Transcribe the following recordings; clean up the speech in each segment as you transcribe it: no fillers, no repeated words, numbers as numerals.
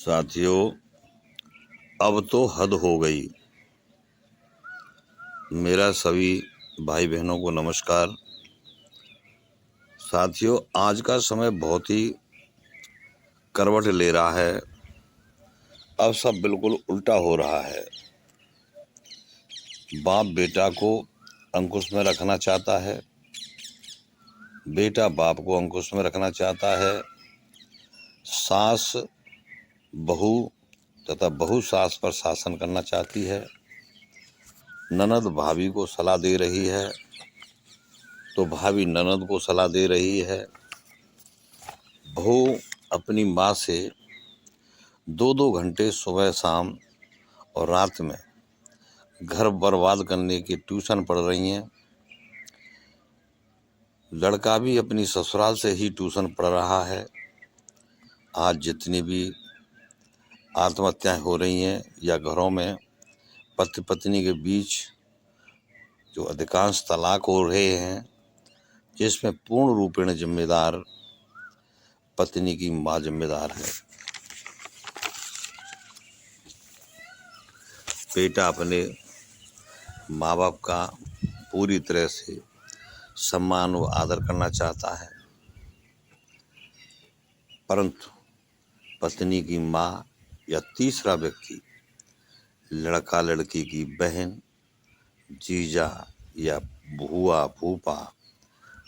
साथियों, अब तो हद हो गई। मेरा सभी भाई बहनों को नमस्कार। साथियों, आज का समय बहुत ही करवट ले रहा है। अब सब बिल्कुल उल्टा हो रहा है। बाप बेटा को अंकुश में रखना चाहता है, बेटा बाप को अंकुश में रखना चाहता है, सास बहू तथा बहू सास पर शासन करना चाहती है, ननद भाभी को सलाह दे रही है तो भाभी ननद को सलाह दे रही है, बहू अपनी माँ से 2-2 घंटे सुबह शाम और रात में घर बर्बाद करने की ट्यूशन पढ़ रही हैं। लड़का भी अपनी ससुराल से ही ट्यूशन पढ़ रहा है। आज जितनी भी आत्महत्याएं हो रही हैं या घरों में पति पत्नी के बीच जो अधिकांश तलाक हो रहे हैं, जिसमें पूर्ण रूपेण जिम्मेदार पत्नी की माँ जिम्मेदार है। बेटा अपने माँ बाप का पूरी तरह से सम्मान व आदर करना चाहता है, परंतु पत्नी की माँ या तीसरा व्यक्ति, लड़का लड़की की बहन, जीजा या बुआ फूफा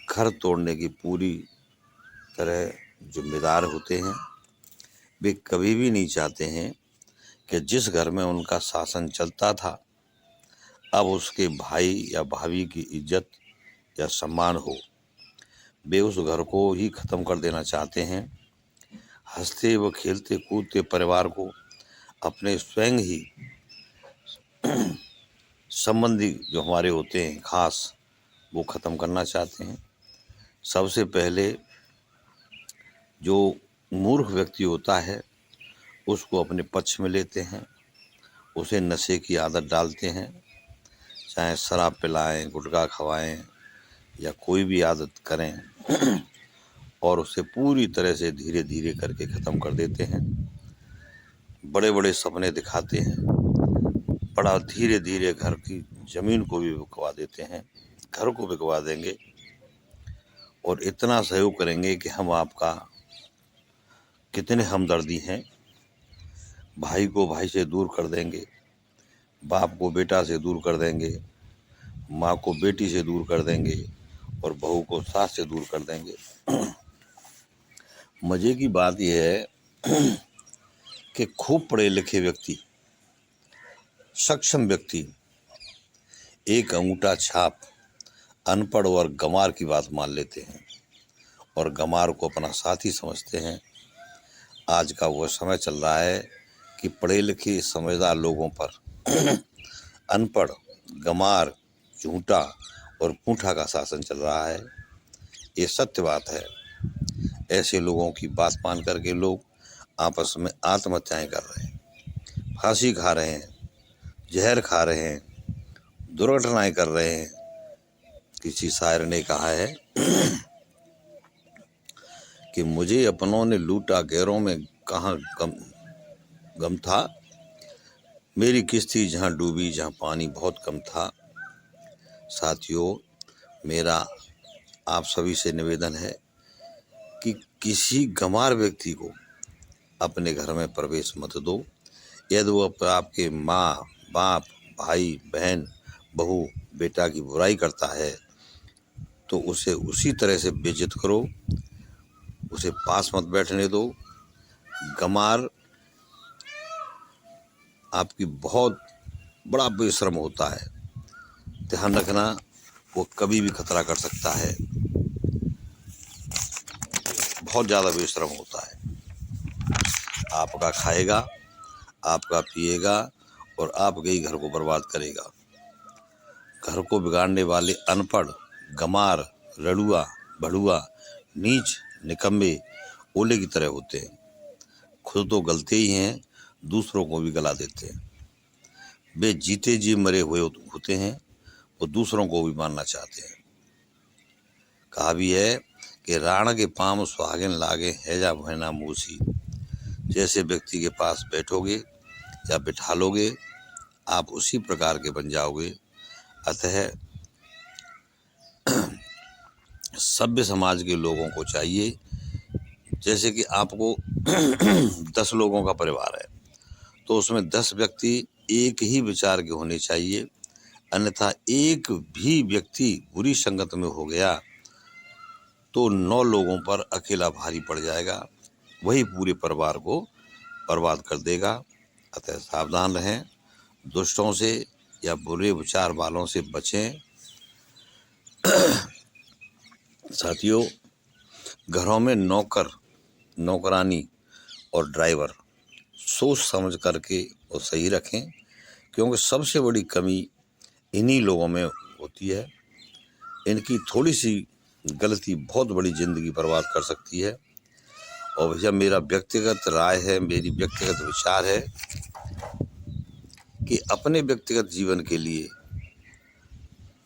घर तोड़ने की पूरी तरह जिम्मेदार होते हैं। वे कभी भी नहीं चाहते हैं कि जिस घर में उनका शासन चलता था अब उसके भाई या भाभी की इज्जत या सम्मान हो। वे उस घर को ही ख़त्म कर देना चाहते हैं। हंसते व खेलते कूदते परिवार को अपने स्वयं ही संबंधी जो हमारे होते हैं खास, वो ख़त्म करना चाहते हैं। सबसे पहले जो मूर्ख व्यक्ति होता है उसको अपने पक्ष में लेते हैं, उसे नशे की आदत डालते हैं, चाहे शराब पिलाएं, गुटखा खवाएं या कोई भी आदत करें और उसे पूरी तरह से धीरे धीरे करके ख़त्म कर देते हैं। बड़े बड़े सपने दिखाते हैं, बड़ा धीरे धीरे घर की ज़मीन को भी बिकवा देते हैं, घर को बिकवा देंगे और इतना सहयोग करेंगे कि हम आपका कितने हमदर्दी हैं। भाई को भाई से दूर कर देंगे, बाप को बेटा से दूर कर देंगे, माँ को बेटी से दूर कर देंगे और बहू को सास से दूर कर देंगे। मज़े की बात यह है कि खूब पढ़े लिखे व्यक्ति, सक्षम व्यक्ति एक अंगूठा छाप अनपढ़ और गंवार की बात मान लेते हैं और गंवार को अपना साथी समझते हैं। आज का वो समय चल रहा है कि पढ़े लिखे समझदार लोगों पर अनपढ़, गंवार, झूठा और पूंठा का शासन चल रहा है। ये सत्य बात है। ऐसे लोगों की बात मान करके लोग आपस में आत्महत्याएं कर रहे हैं, फांसी खा रहे हैं, जहर खा रहे हैं, दुर्घटनाएं कर रहे हैं। किसी शायर ने कहा है कि मुझे अपनों ने लूटा, गैरों में कहाँ गम था, मेरी किश्ती जहाँ डूबी जहाँ पानी बहुत कम था। साथियों, मेरा आप सभी से निवेदन है कि किसी गंवार व्यक्ति को अपने घर में प्रवेश मत दो। यदि वो आपके माँ बाप, भाई बहन, बहू बेटा की बुराई करता है तो उसे उसी तरह से बेइज्जत करो, उसे पास मत बैठने दो। गंवार आपकी बहुत बड़ा बेशर्म होता है, ध्यान रखना, वो कभी भी खतरा कर सकता है, बहुत ज़्यादा बेशर्म होता है। आपका खाएगा, आपका पिएगा और आपके ही घर को बर्बाद करेगा। घर को बिगाड़ने वाले अनपढ़, गंवार, रड़ुआ, भड़ुआ, नीच, निकम्मे ओले की तरह होते हैं। खुद तो गलते ही हैं, दूसरों को भी गला देते हैं। वे जीते जी मरे हुए होते हैं, वो दूसरों को भी मारना चाहते हैं। कहा भी है कि राण के पाम सुहागिन लागे हैजा भैना मूसी। जैसे व्यक्ति के पास बैठोगे या बिठा लोगे, आप उसी प्रकार के बन जाओगे। अतः सभ्य समाज के लोगों को चाहिए, जैसे कि आपको 10 लोगों का परिवार है, तो उसमें 10 व्यक्ति एक ही विचार के होने चाहिए। अन्यथा एक भी व्यक्ति बुरी संगत में हो गया तो 9 लोगों पर अकेला भारी पड़ जाएगा, वही पूरे परिवार को बर्बाद कर देगा। अतः सावधान रहें, दुष्टों से या बुरे विचार वालों से बचें। साथियों, घरों में नौकर, नौकरानी और ड्राइवर सोच समझ करके और सही रखें, क्योंकि सबसे बड़ी कमी इन्हीं लोगों में होती है। इनकी थोड़ी सी गलती बहुत बड़ी ज़िंदगी बर्बाद कर सकती है। और भैया, मेरा व्यक्तिगत राय है, मेरी व्यक्तिगत विचार है कि अपने व्यक्तिगत जीवन के लिए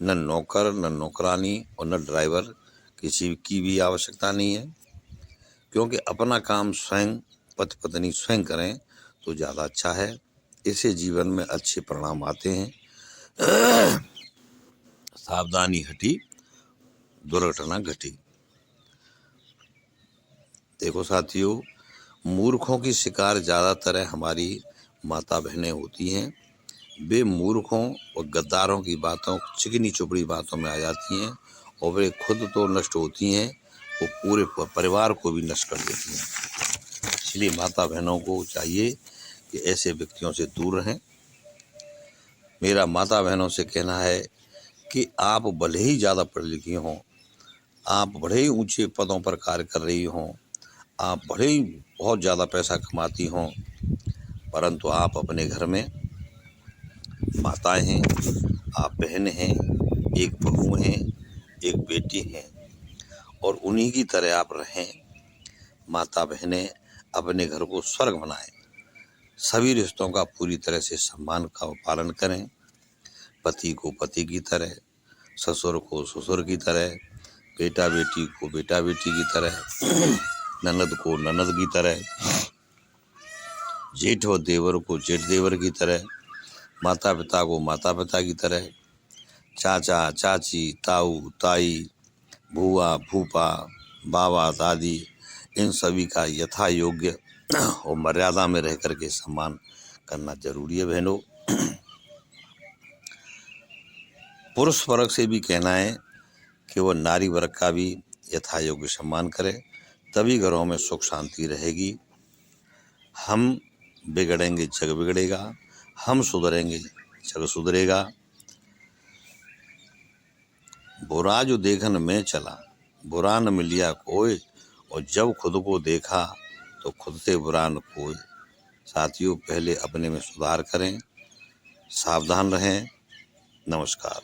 न नौकर, न नौकरानी और न ड्राइवर किसी की भी आवश्यकता नहीं है, क्योंकि अपना काम स्वयं पति पत्नी स्वयं करें तो ज़्यादा अच्छा है। इससे जीवन में अच्छे परिणाम आते हैं। सावधानी हटी, दुर्घटना घटी। देखो साथियों, मूर्खों की शिकार ज़्यादातर हमारी माता बहनें होती हैं। वे मूर्खों और गद्दारों की बातों, चिकनी चुपड़ी बातों में आ जाती हैं और वे खुद तो नष्ट होती हैं, वो पूरे परिवार को भी नष्ट कर देती हैं। इसलिए माता बहनों को चाहिए कि ऐसे व्यक्तियों से दूर रहें। मेरा माता बहनों से कहना है कि आप भले ही ज़्यादा पढ़ी लिखी हों, आप बड़े ही ऊंचे पदों पर कार्य कर रही हों, आप बड़े ही बहुत ज़्यादा पैसा कमाती हों, परंतु आप अपने घर में माताएं हैं, आप बहन हैं, एक बहू हैं, एक बेटी हैं, और उन्हीं की तरह आप रहें। माता बहनें अपने घर को स्वर्ग बनाएं। सभी रिश्तों का पूरी तरह से सम्मान का पालन करें। पति को पति की तरह, ससुर को ससुर की तरह, बेटा बेटी को बेटा बेटी की तरह, ननद को ननद की तरह, जेठ व देवर को जेठ देवर की तरह, माता पिता को माता पिता की तरह, चाचा चाची, ताऊ ताई, भूआ फूफा, बाबा दादी, इन सभी का यथा योग्य और मर्यादा में रह करके सम्मान करना जरूरी है। बहनों, पुरुष वर्ग से भी कहना है कि वह नारी वर्ग का भी यथा योग्य सम्मान करे, तभी घरों में सुख शांति रहेगी। हम बिगड़ेंगे जग बिगड़ेगा, हम सुधरेंगे जग सुधरेगा। बुरा जो देखन में चला, बुरा न मिलिया कोई, और जब खुद को देखा तो खुद से बुरा न कोई। साथियों, पहले अपने में सुधार करें, सावधान रहें। नमस्कार।